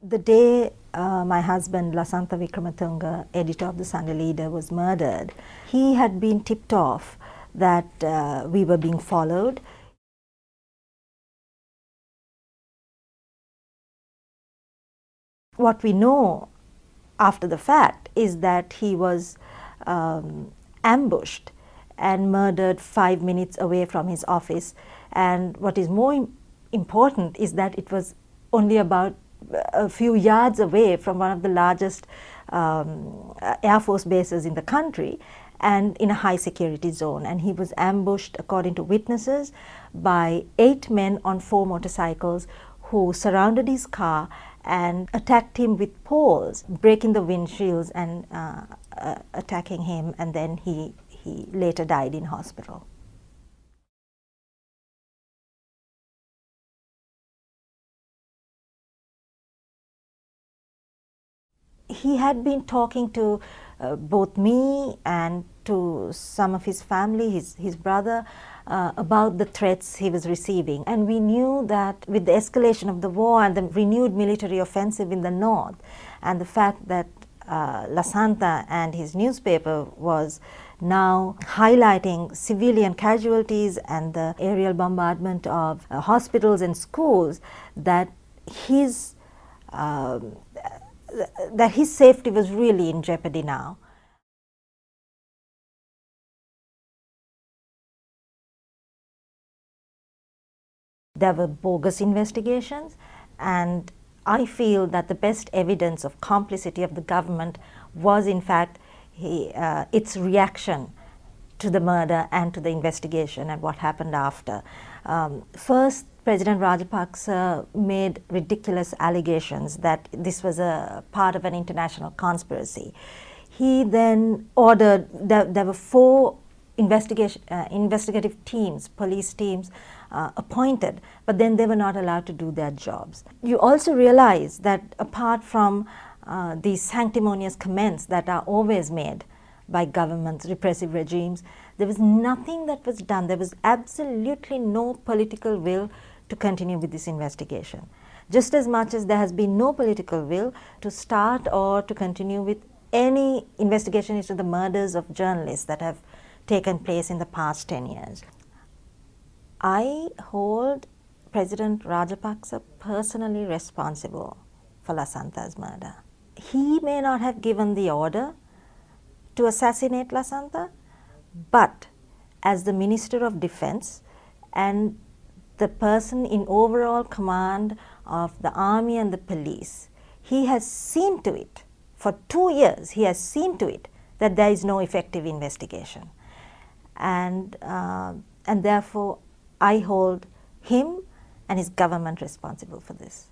The day my husband, Lasantha Wickramatunga, editor of the Sunday Leader, was murdered, he had been tipped off that we were being followed. What we know after the fact is that he was ambushed and murdered 5 minutes away from his office. And what is more important is that it was only about a few yards away from one of the largest Air Force bases in the country and in a high security zone. And he was ambushed, according to witnesses, by 8 men on 4 motorcycles who surrounded his car and attacked him with poles, breaking the windshields and attacking him, and then he later died in hospital. He had been talking to both me and to some of his family, his brother, about the threats he was receiving. And we knew that with the escalation of the war and the renewed military offensive in the north, and the fact that Lasantha and his newspaper was now highlighting civilian casualties and the aerial bombardment of hospitals and schools, that his safety was really in jeopardy now. There were bogus investigations, and I feel that the best evidence of complicity of the government was in fact its reaction to the murder and to the investigation and what happened after. First, President Rajapaksa made ridiculous allegations that this was a part of an international conspiracy. He then ordered, there were 4 investigative teams, police teams, appointed, but then they were not allowed to do their jobs. You also realize that apart from these sanctimonious comments that are always made by governments, repressive regimes, there was nothing that was done. There was absolutely no political will to continue with this investigation. Just as much as there has been no political will to start or to continue with any investigation into the murders of journalists that have taken place in the past 10 years. I hold President Rajapaksa personally responsible for Lasantha's murder. He may not have given the order to assassinate Lasantha, but as the Minister of Defense and the person in overall command of the army and the police, he has seen to it, for 2 years, he has seen to it that there is no effective investigation. And therefore, I hold him and his government responsible for this.